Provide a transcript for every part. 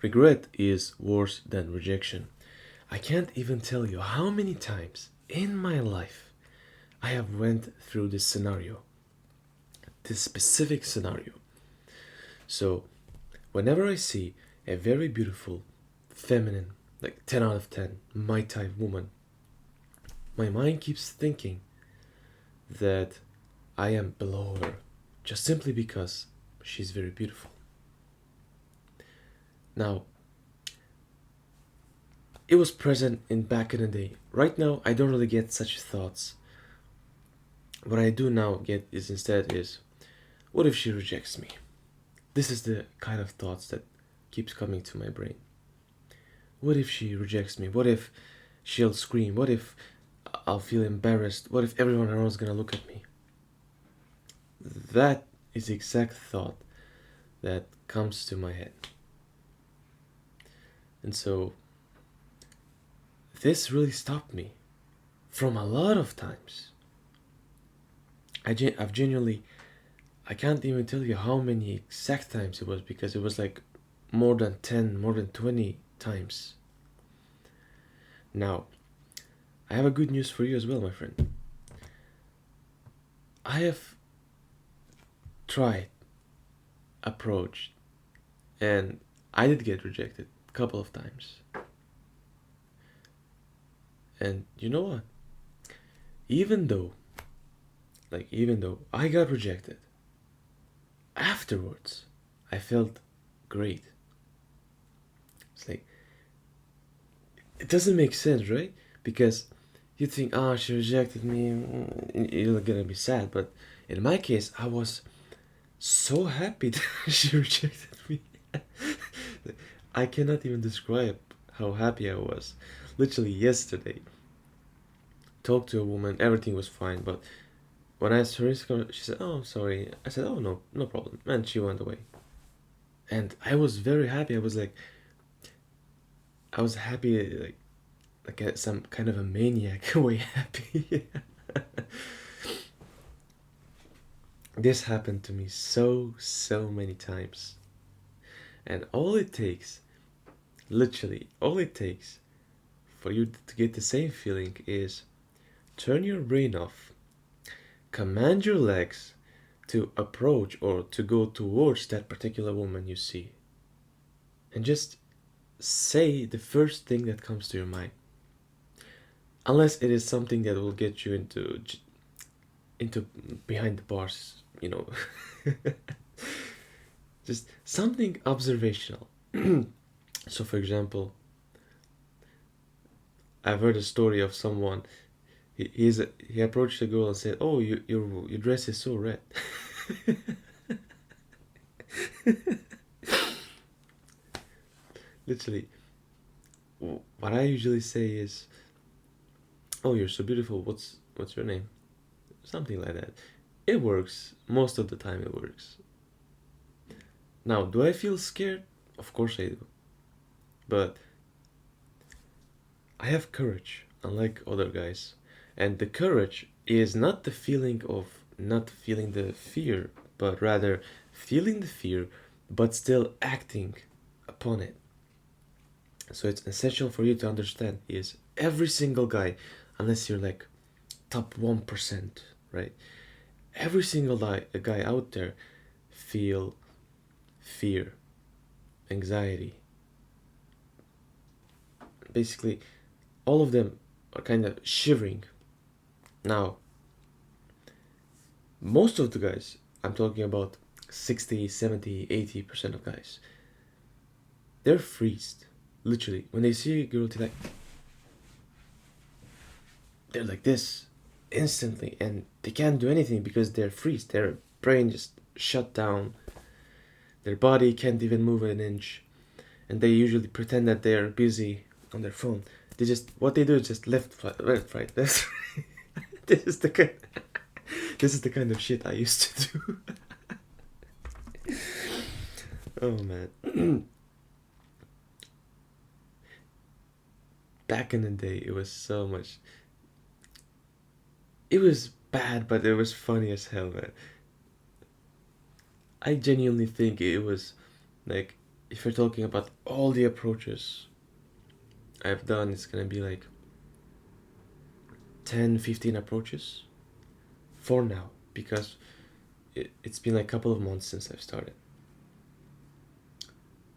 regret is worse than rejection. I can't even tell you how many times in my life I have went through this scenario, this specific scenario. So, whenever I see a very beautiful, feminine, like 10 out of 10, my type woman, my mind keeps thinking that I am below her just simply because she's very beautiful. Now, it was present in back in the day. Right now, I don't really get such thoughts. What I do now get is instead is, what if she rejects me? This is the kind of thoughts that keeps coming to my brain. What if she rejects me? What if she'll scream? What if I'll feel embarrassed? What if everyone around is gonna look at me? That is the exact thought that comes to my head. And so this really stopped me from a lot of times. I've genuinely, I can't even tell you how many exact times it was, because it was like more than 10, more than 20 times. Now, I have a good news for you as well, my friend. I have tried, approached, and I did get rejected a couple of times. And you know what? Even though, even though I got rejected, afterwards, I felt great. It's like, it doesn't make sense, right? Because you think, oh, she rejected me, you're gonna be sad. But in my case, I was so happy that she rejected me. I cannot even describe how happy I was. Literally yesterday, talked to a woman, everything was fine, but when I asked her, she said, "Oh, I'm sorry." I said, "Oh, no, no problem," and she went away. And I was very happy. I was happy, some kind of a maniac way happy. This happened to me so many times, and all it takes, literally, all it takes for you to get the same feeling is turn your brain off, command your legs to approach or to go towards that particular woman you see, and just say the first thing that comes to your mind. Unless it is something that will get you into behind the bars, just something observational. So, for example, I've heard a story of someone. He approached a girl and said, "Oh, your dress is so red." Literally, what I usually say is, "Oh, you're so beautiful. What's your name?" Something like that. It works most of the time. It works. Now, do I feel scared? Of course I do. But I have courage, unlike other guys. And the courage is not the feeling of not feeling the fear, but rather feeling the fear, but still acting upon it. So it's essential for you to understand is every single guy, unless you're like top 1%, right? Every single guy out there feel fear, anxiety. Basically, all of them are kind of shivering. Now, most of the guys, I'm talking about 60, 70, 80% of guys, they're freezed. Literally, when they see a girl, they're like this instantly, and they can't do anything because they're freeze. Their brain just shut down. Their body can't even move an inch, and they usually pretend that they're busy on their phone. They just what they do is just left, right. That's this is the kind. This is the kind of shit I used to do. Oh man. Back in the day, it was so much. It was bad, but it was funny as hell, man. I genuinely think it was like if you're talking about all the approaches I've done, it's gonna be like 10-15 approaches for now, because it's been like a couple of months since I've started.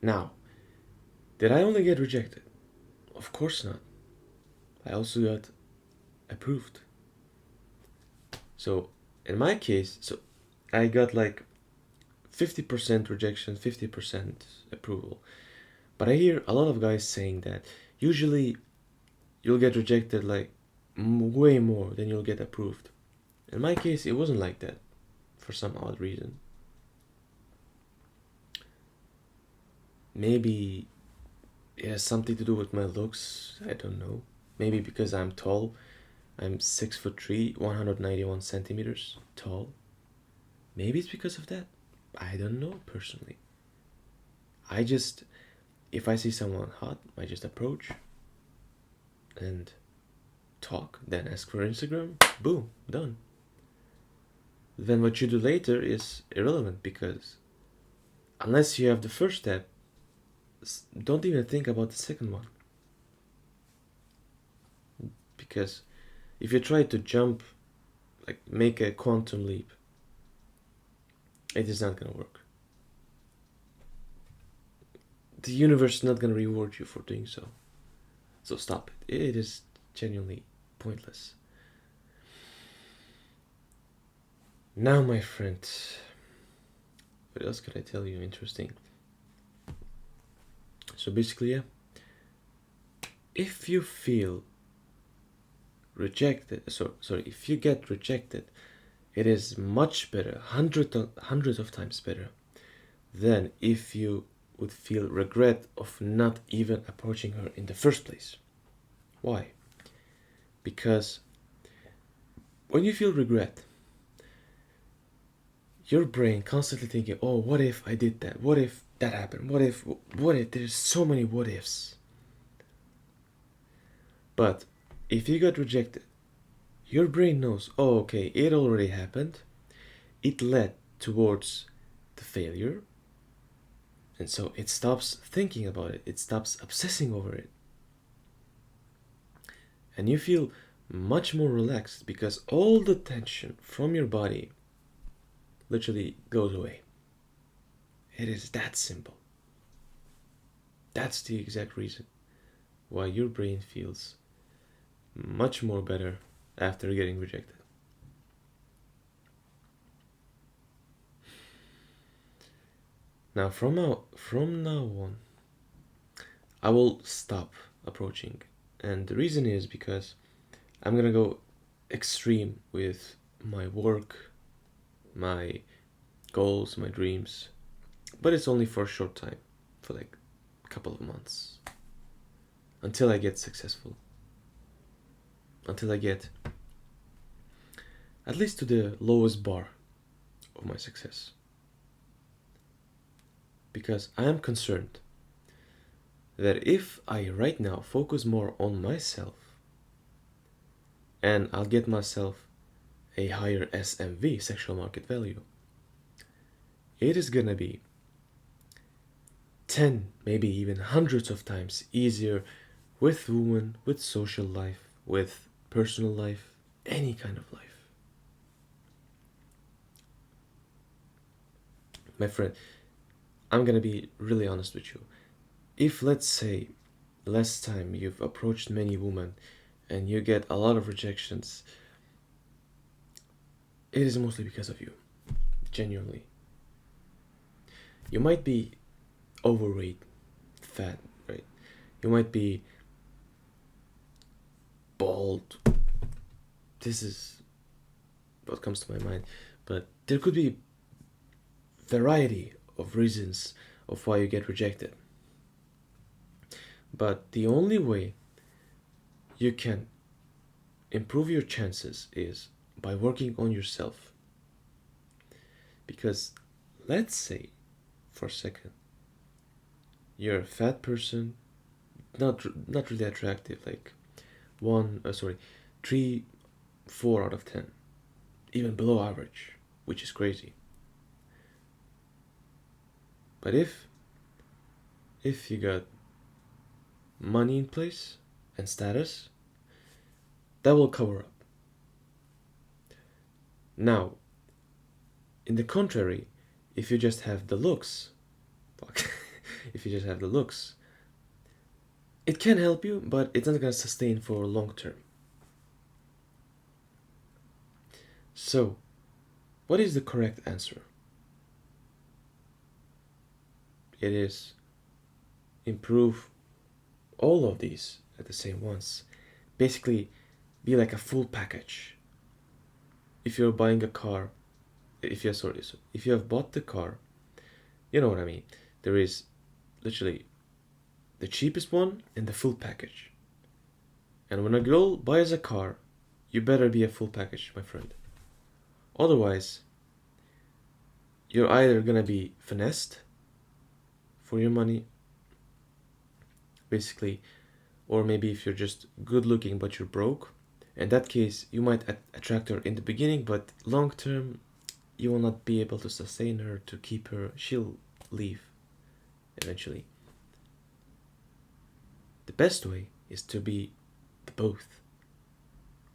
Now, did I only get rejected? Of course not. I also got approved. So in my case, so I got like 50% rejection, 50% approval. But I hear a lot of guys saying that usually you'll get rejected like way more than you'll get approved. In my case, it wasn't like that for some odd reason. Maybe it has something to do with my looks, I don't know. Maybe because I'm tall. I'm 6'3", 191 centimeters tall. Maybe it's because of that. I don't know personally. I just, if I see someone hot, I just approach and talk, then ask for Instagram, boom, done. Then what you do later is irrelevant, because unless you have the first step, don't even think about the second one. Because if you try to jump, like make a quantum leap, it is not gonna work. The universe is not gonna reward you for doing so. So stop it. It is genuinely pointless. Now, my friend, what else could I tell you interesting? So basically, yeah, if you feel rejected, if you get rejected, it is much better, hundreds of times better, than if you would feel regret of not even approaching her in the first place. Why? Because when you feel regret, your brain constantly thinking, oh, what if I did that? What if that happened? What if? There's so many what ifs. But if you got rejected, your brain knows, oh, okay, it already happened. It led towards the failure. And so it stops thinking about it. It stops obsessing over it. And you feel much more relaxed, because all the tension from your body literally goes away. It is that simple. That's the exact reason why your brain feels much more better after getting rejected. Now, from now on, I will stop approaching, and the reason is because I'm gonna go extreme with my work, my goals, my dreams, but it's only for a short time, for like a couple of months, until I get successful, until I get at least to the lowest bar of my success. Because I am concerned that if I right now focus more on myself, and I'll get myself a higher SMV, sexual market value, it is gonna be 10, maybe even hundreds of times easier with women, with social life, with personal life, any kind of life. My friend, I'm gonna be really honest with you. If, let's say, last time you've approached many women and you get a lot of rejections, it is mostly because of you. Genuinely. You might be overweight, fat, right? You might be bald. This is what comes to my mind. But there could be variety of reasons of why you get rejected. But the only way you can improve your chances is by working on yourself. Because let's say, for a second, you're a fat person, not really attractive, like 3, 4 out of 10, even below average, which is crazy. But if if you got money in place and status, that will cover up. Now, in the contrary, if you just have the looks, if you just have the looks, it can help you, but it's not gonna sustain for long term. So, what is the correct answer? It is improve all of these at the same once. Basically, be like a full package. If you're buying a car, if you're sorry, if you have bought the car, you know what I mean. There is literally the cheapest one and the full package. And when a girl buys a car, you better be a full package, my friend. Otherwise, you're either gonna be finessed for your money, basically, or maybe if you're just good looking but you're broke, in that case, you might attract her in the beginning, but long term, you will not be able to sustain her, to keep her. She'll leave eventually. The best way is to be both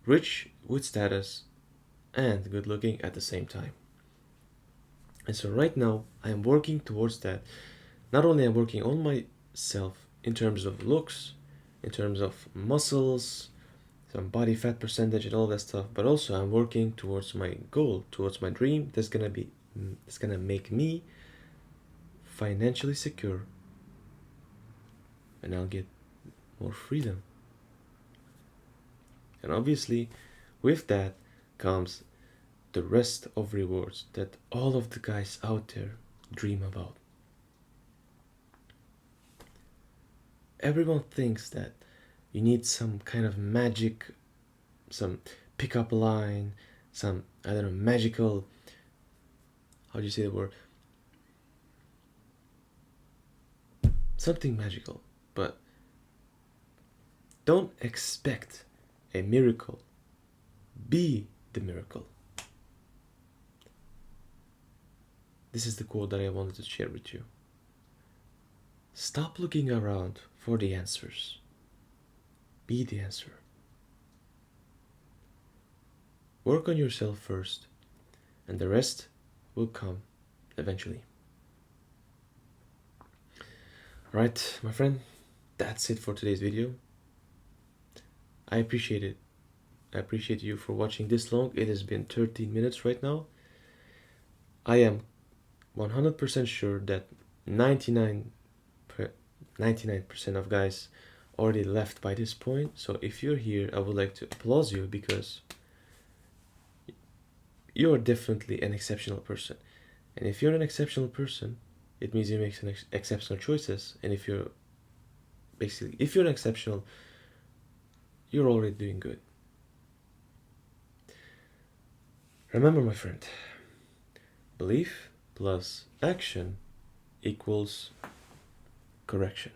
rich with status and good looking at the same time. And so right now I am working towards that. Not only am I working on myself in terms of looks, in terms of muscles, some body fat percentage and all that stuff, but also I'm working towards my goal, towards my dream that's gonna make me financially secure, and I'll get more freedom. And obviously with that comes the rest of rewards that all of the guys out there dream about. Everyone thinks that you need some kind of magic, some pickup line, some, I don't know, magical, how do you say the word? Something magical, but don't expect a miracle. Be the miracle. This is the quote that I wanted to share with you. Stop looking around for the answers. Be the answer. Work on yourself first, and the rest will come eventually. Right, my friend, that's it for today's video. I appreciate it. I appreciate you for watching this long. It has been 13 minutes right now. I am 100% sure that 99% of guys already left by this point. So if you're here, I would like to applaud you, because you're definitely an exceptional person. And if you're an exceptional person, it means you make some exceptional choices. And if you're an exceptional, you're already doing good. Remember, my friend, belief plus action equals correction.